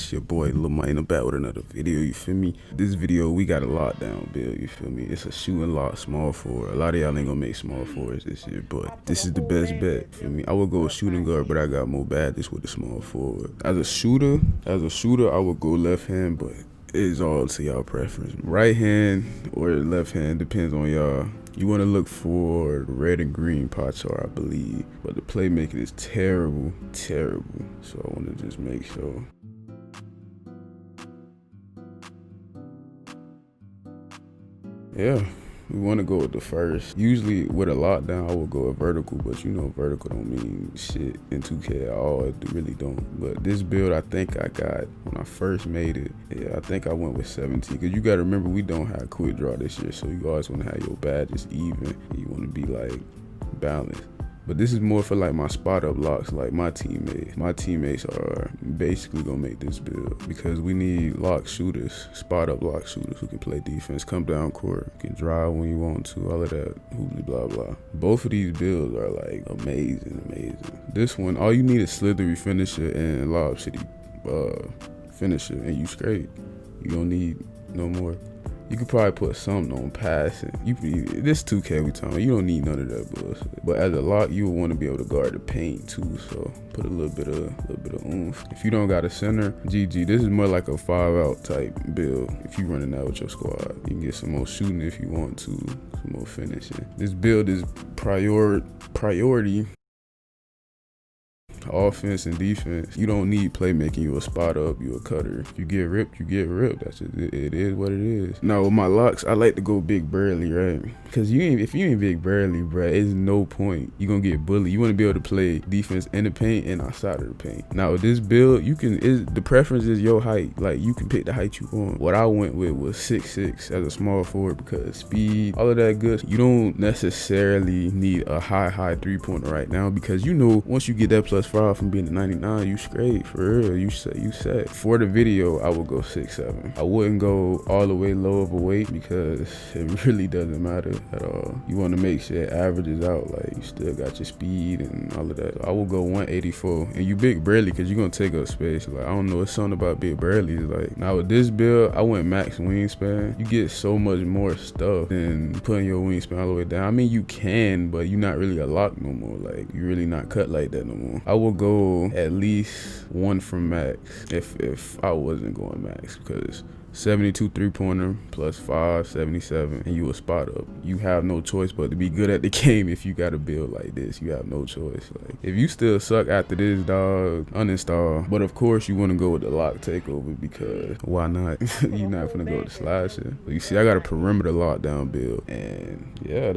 It's your boy Lil Mine back with another video, you feel me? This video, we got a lockdown build, you feel me? It's a shoot and lock small forward. A lot of y'all ain't gonna make small forwards this year, but this is the best bet, feel me? I would go with shooting guard, but I got more badges with the small forward. As a shooter, I would go left hand, but it's all to y'all preference. Right hand or left hand, depends on y'all. You want to look for the red and green pot chart, I believe. But the playmaking is terrible, terrible. So I want to just make sure. Yeah, we want to go with the first. Usually with a lockdown, I would go with vertical, but you know vertical don't mean shit in 2K at all. It really don't. But this build, I think I got, when I first made it, yeah, I think I went with 17. Because you got to remember, we don't have quick draw this year, so you always want to have your badges even. You want to be like balanced. But this is more for like my spot up locks, like my teammates. My teammates are basically gonna make this build because we need lock shooters, spot up lock shooters who can play defense, come down court, can drive when you want to, all of that, hooply blah blah. Both of these builds are like amazing, amazing. This one, all you need is slithery finisher and lob city finisher, and you straight. You don't need no more. You could probably put something on passing. This 2K we talking, you don't need none of that bullshit. But as a lock, you would want to be able to guard the paint too. So put a little bit of oomph. If you don't got a center, GG. This is more like a 5-out type build. If you running out with your squad, you can get some more shooting if you want to, some more finishing. This build is priority. Offense and defense. You don't need playmaking. You a spot up, you a cutter. If you get ripped, you get ripped. That's just, it is what it is. Now with my locks, I like to go big burly, right? Because if you ain't big burly, bruh, it's no point. You gonna get bullied. You want to be able to play defense in the paint and outside of the paint. Now with this build, the preference is your height. Like you can pick the height you want. What I went with was 6'6" as a small forward because speed, all of that good. You don't necessarily need a high 3-pointer right now because you know once you get that +5 from being a 99, you straight, for real, you set. For the video, I would go 6'7". I wouldn't go all the way low of a weight because it really doesn't matter at all. You want to make sure it averages out, like you still got your speed and all of that. So I will go 184, and you big burly because you're gonna take up space. Like I don't know, it's something about big burly. Like now with this build, I went max wingspan. You get so much more stuff than putting your wingspan all the way down. I mean, you can, but you're not really a lock no more. Like you're really not cut like that no more. I will go at least 1 from max if I wasn't going max because 72 3-pointer +5, 77, and you a spot up. You have no choice but to be good at the game. If you got a build like this, you have no choice. Like if you still suck after this, dog, uninstall. But of course you want to go with the lock takeover because why not? You're not gonna go with the slasher. So you see, I got a perimeter lockdown build, and yeah,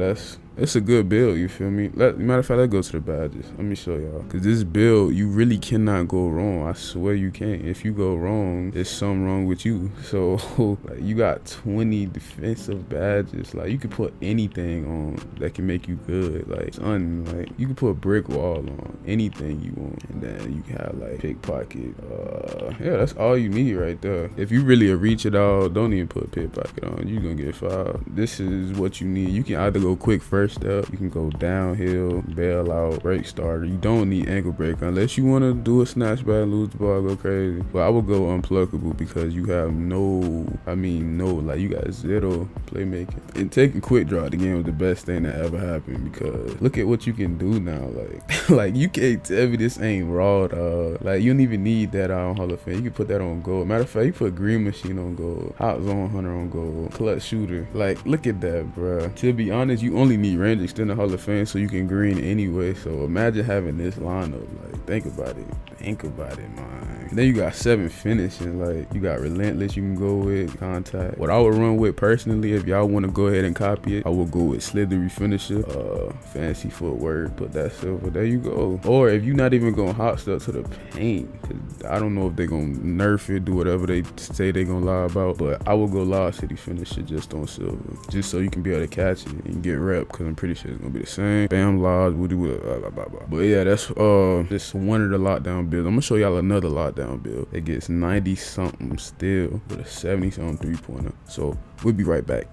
it's a good build, you feel me? Matter of fact, let's go to the badges. Let me show y'all. Because this build, you really cannot go wrong. I swear you can't. If you go wrong, there's something wrong with you. So, like, you got 20 defensive badges. Like, you can put anything on that can make you good. Like, you can put brick wall on anything you want. And then you can have, like, pickpocket. Yeah, that's all you need right there. If you really reach it all, don't even put pickpocket on. You're going to get fouled. This is what you need. You can either go quick first step, you can go downhill, bail out, break starter. You don't need ankle break unless you want to do a snatch back, lose the ball, go crazy. But I would go unpluckable because you have like you got 0 playmaking. And taking quick draw at the game was the best thing that ever happened because look at what you can do now. Like, like you can't tell me this ain't raw, dog. Like you don't even need that on Hall of Fame. You can put that on gold. Matter of fact, you put green machine on gold, hot zone hunter on gold, clutch shooter. Like look at that, bruh. To be honest, you only need range extender Hall of Fame so you can green anyway. So imagine having this lineup. Like think about it, man. Then you got 7 finishing. Like you got relentless you can go with, contact. What I would run with personally, if y'all want to go ahead and copy it, I would go with slithery finisher, fancy footwork, put that silver, there you go. Or if you're not even gonna hot step to the paint, cause I don't know if they're gonna nerf it, do whatever they say they're gonna lie about, but I will go Lob City finisher just on silver, just so you can be able to catch it and get rep, because I'm pretty sure it's gonna be the same. Bam, lodge, blah, blah, blah, blah. But yeah, that's just one of the lockdown builds. I'm gonna show y'all another lockdown build. It gets 90 something still with a 70 something 3-pointer. So we'll be right back.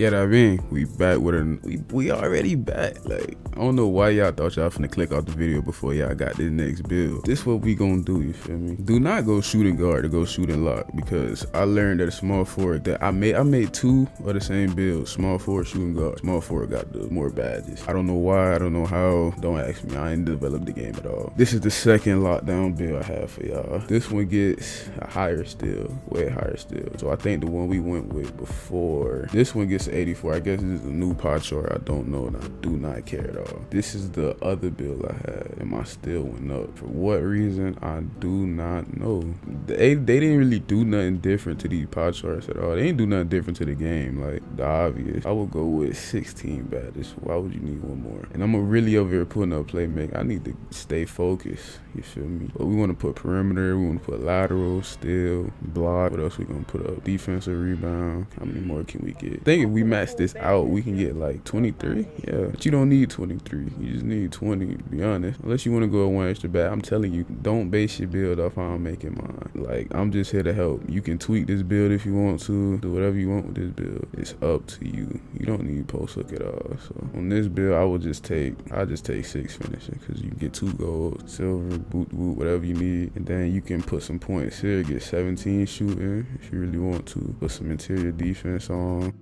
Get I mean, we back with we already back. Like, I don't know why y'all thought y'all finna click off the video before y'all got this next build. This what we gonna do, you feel me? Do not go shooting guard to go shooting lock, because I learned that a small forward that I made 2 of the same build, small forward, shooting guard. Small forward got the more badges. I don't know why, I don't know how, don't ask me, I ain't developed the game at all. This is the second lockdown build I have for y'all. This one gets a higher still, way higher still. So I think the one we went with before, this one gets 84. I guess this is a new pot chart, I don't know, and I do not care at all. This is the other build I had, and my still went up. For what reason, I do not know. They didn't really do nothing different to these pot charts at all. They didn't do nothing different to the game, like the obvious. I would go with 16 badges. Why would you need one more? And I'm really over here putting up playmaking. I need to stay focused, you feel me? But we want to put perimeter, we want to put lateral, steal, block. What else we gonna put up? Defensive rebound. How many more can we get? I think if we max this out, we can get like 23. Yeah, but you don't need 23. You just need 20, to be honest. Unless you want to go one extra bad. I'm telling you, don't base your build off how I'm making mine. Like, I'm just here to help. You can tweak this build if you want to. Do whatever you want with this build. It's up to you. You don't need post hook at all. So on this build, I'll just take 6 finishing, because you can get 2 gold, silver, boot, whatever you need. And then you can put some points here, get 17 shooting if you really want to. Put some interior defense on.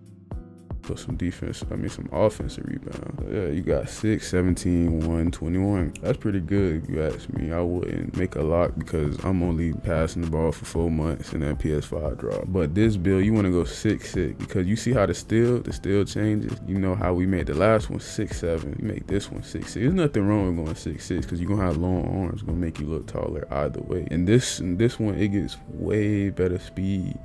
Put some defense, some offensive rebound. So yeah, you got 6, 17, 1, 21. That's pretty good if you ask me. I wouldn't make a lock because I'm only passing the ball for 4 months and that PS5 drop. But this build, you want to go 6, 6, because you see how the steal changes. You know how we made the last one 6, 7. You make this one 6, 6. There's nothing wrong with going 6, 6, because you're gonna have long arms. It's gonna make you look taller either way. And this one, it gets way better speed,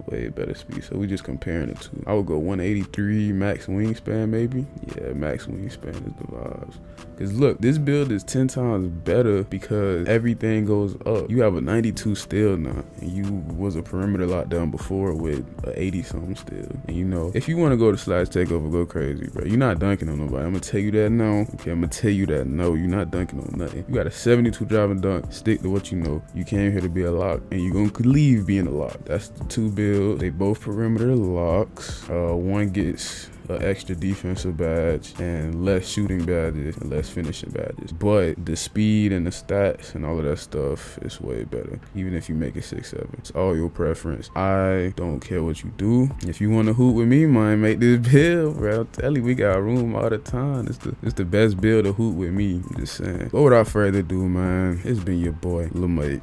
So we just comparing the two. I would go 183 max wingspan, maybe. Yeah, max wingspan is the vibes. Because look, this build is 10 times better because everything goes up. You have a 92 steal now, and you was a perimeter lockdown before with a 80 something steal. And you know, if you want to go to slash takeover, go crazy, bro. You're not dunking on nobody. I'm gonna tell you that now. Okay, I'm gonna tell you that no, you're not dunking on nothing. You got a 72 driving dunk. Stick to what you know. You came here to be a lock, and you're gonna leave being a lock. That's the 2 builds. They both perimeter locks. One gets an extra defensive badge and less shooting badges and less finishing badges, but the speed and the stats and all of that stuff is way better, even if you make it 6, 7. It's all your preference. I don't care what you do. If you want to hoop with me, man, make this build, bro. I'm telling you, we got room all the time. It's the best build to hoop with me. I'm just saying. But without further ado, man, it's been your boy Lil Mike.